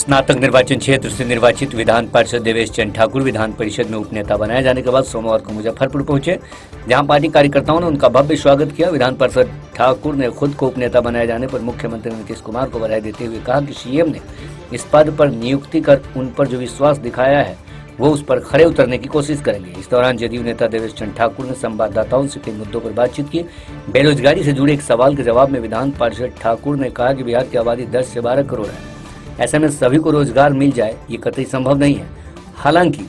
स्नातक निर्वाचन क्षेत्र से निर्वाचित विधान पार्षद देवेश चंद ठाकुर विधान परिषद में उपनेता बनाए जाने के बाद सोमवार को मुजफ्फरपुर पहुंचे, जहां पार्टी कार्यकर्ताओं ने उनका भव्य स्वागत किया। विधान पार्षद ठाकुर ने खुद को उपनेता बनाए जाने पर मुख्यमंत्री नीतीश कुमार को बधाई देते हुए कहा कि सीएम ने इस पद पर नियुक्ति कर उन पर जो विश्वास दिखाया है वो उस पर खरे उतरने की कोशिश करेंगे। इस दौरान जदयू नेता देवेश चंद ठाकुर ने संवाददाताओं से कई मुद्दों पर बातचीत की। बेरोजगारी से जुड़े एक सवाल के जवाब में विधान पार्षद ठाकुर ने कहा कि बिहार की आबादी 10 से 12 करोड़ है, ऐसे में सभी को रोजगार मिल जाए ये कतई संभव नहीं है। हालांकि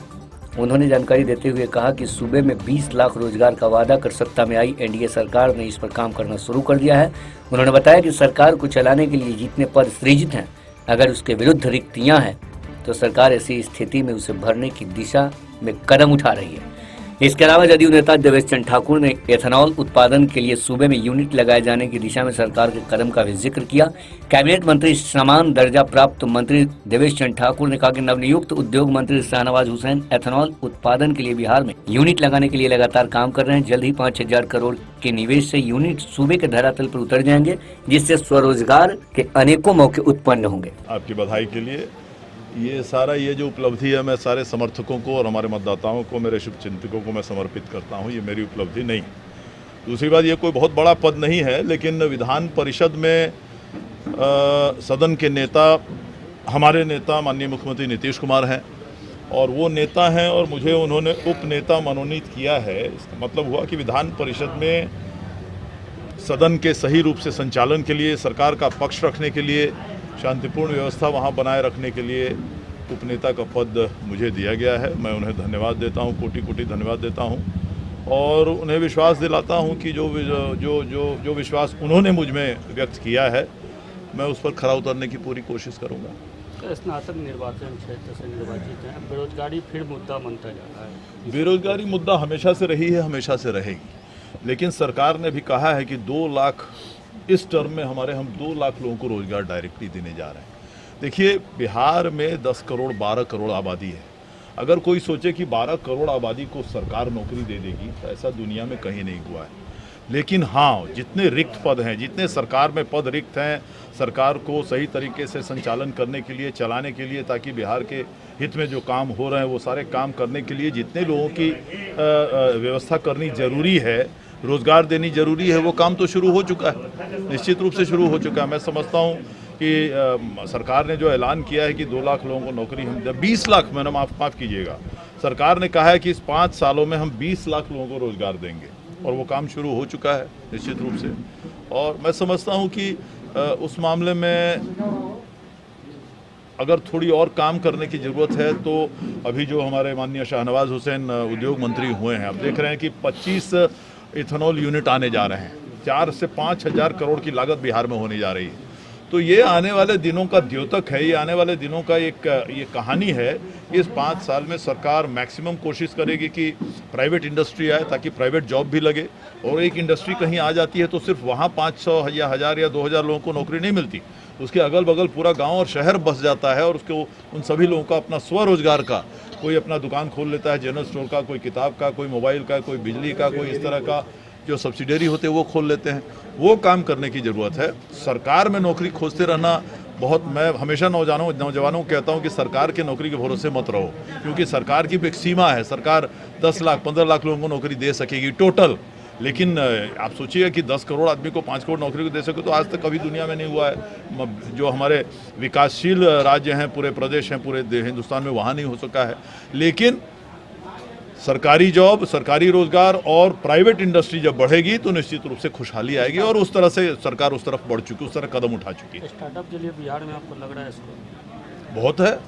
उन्होंने जानकारी देते हुए कहा कि सूबे में 20 लाख रोजगार का वादा कर सत्ता में आई एनडीए सरकार ने इस पर काम करना शुरू कर दिया है। उन्होंने बताया कि सरकार को चलाने के लिए जितने पद सृजित हैं, अगर उसके विरुद्ध रिक्तियां हैं तो सरकार ऐसी स्थिति में उसे भरने की दिशा में कदम उठा रही है। इसके अलावा जदयू नेता देवेश चंद ठाकुर ने एथेनॉल उत्पादन के लिए सूबे में यूनिट लगाए जाने की दिशा में सरकार के कदम का भी जिक्र किया। कैबिनेट मंत्री समान दर्जा प्राप्त मंत्री देवेश चंद ठाकुर ने कहा कि नवनियुक्त उद्योग मंत्री शाहनवाज हुसैन एथेनॉल उत्पादन के लिए बिहार में यूनिट लगाने के लिए लगातार काम कर रहे हैं। जल्द ही 5,000 करोड़ के निवेश से यूनिट सूबे के धरातल पर उतर जाएंगे, जिससे स्वरोजगार के अनेकों मौके उत्पन्न होंगे। आपकी बधाई के लिए ये जो उपलब्धि है, मैं सारे समर्थकों को और हमारे मतदाताओं को, मेरे शुभचिंतकों को मैं समर्पित करता हूँ। ये मेरी उपलब्धि नहीं। दूसरी बात, ये कोई बहुत बड़ा पद नहीं है, लेकिन विधान परिषद में सदन के नेता हमारे नेता माननीय मुख्यमंत्री नीतीश कुमार हैं और वो नेता हैं और मुझे उन्होंने उप नेता मनोनीत किया है। इसका मतलब हुआ कि विधान परिषद में सदन के सही रूप से संचालन के लिए, सरकार का पक्ष रखने के लिए, शांतिपूर्ण व्यवस्था वहाँ बनाए रखने के लिए उपनेता का पद मुझे दिया गया है। मैं उन्हें धन्यवाद देता हूँ, कोटि कोटि धन्यवाद देता हूँ और उन्हें विश्वास दिलाता हूँ कि जो विश्वास उन्होंने मुझ में व्यक्त किया है, मैं उस पर खरा उतरने की पूरी कोशिश करूँगा। स्नातक निर्वाचन क्षेत्र से निर्वाचित हैं, बेरोजगारी फिर मुद्दा बनता जा रहा है। बेरोजगारी मुद्दा हमेशा से रही है, हमेशा से रहेगी, लेकिन सरकार ने भी कहा है कि 2 लाख इस टर्म में हम 2 लाख लोगों को रोजगार डायरेक्टली देने जा रहे हैं। देखिए, बिहार में 10 करोड़ 12 करोड़ आबादी है। अगर कोई सोचे कि 12 करोड़ आबादी को सरकार नौकरी दे देगी तो ऐसा दुनिया में कहीं नहीं हुआ है। लेकिन हाँ, जितने रिक्त पद हैं, जितने सरकार में पद रिक्त हैं, सरकार को सही तरीके से संचालन करने के लिए, चलाने के लिए, ताकि बिहार के हित में जो काम हो रहे हैं वो सारे काम करने के लिए जितने लोगों की व्यवस्था करनी जरूरी है, रोजगार देनी जरूरी है, वो काम तो शुरू हो चुका है, निश्चित रूप से शुरू हो चुका है। मैं समझता हूँ कि सरकार ने जो ऐलान किया है कि 2 लाख लोगों को नौकरी हम 20 लाख, मैंने माफ़ कीजिएगा, सरकार ने कहा है कि इस 5 सालों में हम 20 लाख लोगों को रोजगार देंगे और वो काम शुरू हो चुका है निश्चित रूप से। और मैं समझता हूँ कि उस मामले में अगर थोड़ी और काम करने की ज़रूरत है तो अभी जो हमारे माननीय शाहनवाज हुसैन उद्योग मंत्री हुए हैं, अब देख रहे हैं कि 25 इथेनॉल यूनिट आने जा रहे हैं। 4 से 5,000 करोड़ की लागत बिहार में होने जा रही है। तो ये आने वाले दिनों का द्योतक है, ये आने वाले दिनों का ये कहानी है। इस 5 साल में सरकार मैक्सिमम कोशिश करेगी कि प्राइवेट इंडस्ट्री आए ताकि प्राइवेट जॉब भी लगे, और एक इंडस्ट्री कहीं आ जाती है तो सिर्फ वहाँ 500 या 1,000 या 2,000 लोगों को नौकरी नहीं मिलती, उसके अगल बगल पूरा गांव और शहर बस जाता है और उसको उन सभी लोगों का अपना स्वरोजगार का, कोई अपना दुकान खोल लेता है, जनरल स्टोर का, कोई किताब का, कोई मोबाइल का, कोई बिजली का, कोई इस तरह का जो सब्सिडरी होते हैं वो खोल लेते हैं। वो काम करने की ज़रूरत है। सरकार में नौकरी खोजते रहना मैं हमेशा नौजवानों को कहता हूँ कि सरकार के नौकरी के भरोसे मत रहो, क्योंकि सरकार की भी एक सीमा है। सरकार 10 लाख 15 लाख लोगों को नौकरी दे सकेगी टोटल, लेकिन आप सोचिए कि 10 करोड़ आदमी को 5 करोड़ नौकरी को दे सके तो आज तक कभी दुनिया में नहीं हुआ है। जो हमारे विकासशील राज्य हैं, पूरे प्रदेश हैं, पूरे हिंदुस्तान में, वहाँ नहीं हो सका है। लेकिन सरकारी जॉब, सरकारी रोजगार और प्राइवेट इंडस्ट्री जब बढ़ेगी तो निश्चित रूप से खुशहाली आएगी, और उस तरह से सरकार उस तरफ बढ़ चुकी, उस तरह कदम उठा चुकी है। स्टार्टअप के लिए बिहार में आपको लग रहा है इसको बहुत है।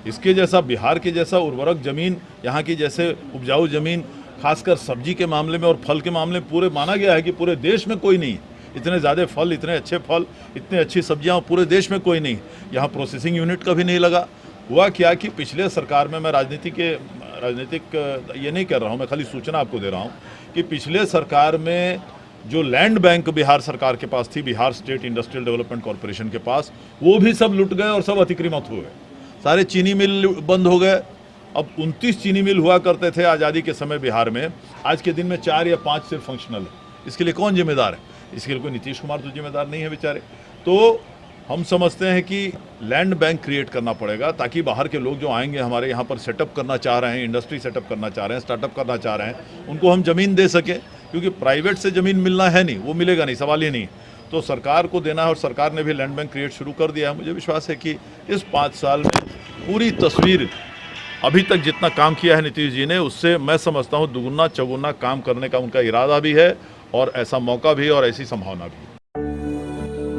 इसके जैसा, बिहार के जैसा उर्वरक जमीन, यहाँ की जैसे उपजाऊ जमीन, खासकर सब्जी के मामले में और फल के मामले में पूरे माना गया है कि पूरे देश में कोई नहीं है। इतने ज़्यादा फल, इतने अच्छे फल, इतनी अच्छी सब्जियाँ पूरे देश में कोई नहीं। यहाँ प्रोसेसिंग यूनिट का भी नहीं लगा। हुआ क्या कि पिछले सरकार में, मैं राजनीतिक ये नहीं कर रहा हूँ, मैं खाली सूचना आपको दे रहा हूँ कि पिछले सरकार में जो लैंड बैंक बिहार सरकार के पास थी, Bihar state industrial development corporation के पास, वो भी सब लुट गए और सब अतिक्रमित हो गए। सारे चीनी मिल बंद हो गए। अब 29 चीनी मिल हुआ करते थे आज़ादी के समय बिहार में, आज के दिन में 4 या 5 सिर्फ फंक्शनल है। इसके लिए कौन जिम्मेदार है? इसके लिए कोई नीतीश कुमार तो जिम्मेदार नहीं है बेचारे। तो हम समझते हैं कि लैंड बैंक क्रिएट करना पड़ेगा ताकि बाहर के लोग जो आएंगे हमारे यहाँ पर सेटअप करना चाह रहे हैं, इंडस्ट्री सेटअप करना चाह रहे हैं, स्टार्टअप करना चाह रहे हैं, उनको हम ज़मीन दे सकें, क्योंकि प्राइवेट से ज़मीन मिलना है नहीं, वो मिलेगा नहीं, सवाल ही नहीं। तो सरकार को देना है और सरकार ने भी लैंड बैंक क्रिएट शुरू कर दिया है। मुझे विश्वास है कि इस 5 साल में पूरी तस्वीर, अभी तक जितना काम किया है नीतीश जी ने, उससे मैं समझता हूँ दुगुना चौगुना काम करने का उनका इरादा भी है और ऐसा मौका भी और ऐसी संभावना भी।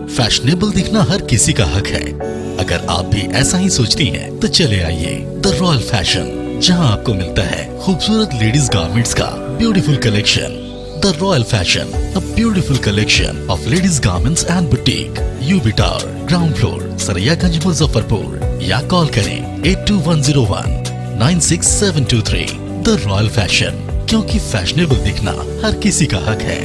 फैशनेबल दिखना हर किसी का हक है। अगर आप भी ऐसा ही सोचती हैं, तो चले आइए द रॉयल फैशन, जहां आपको मिलता है खूबसूरत लेडीज गारमेंट्स का beautiful collection. The royal fashion, a beautiful collection of ladies garments and boutique, UB tower, ground floor, Saraiyaganj, Muzaffarpur, या कॉल करें 8210196723। द रॉयल फैशन, क्योंकि फैशनेबल दिखना हर किसी का हक है।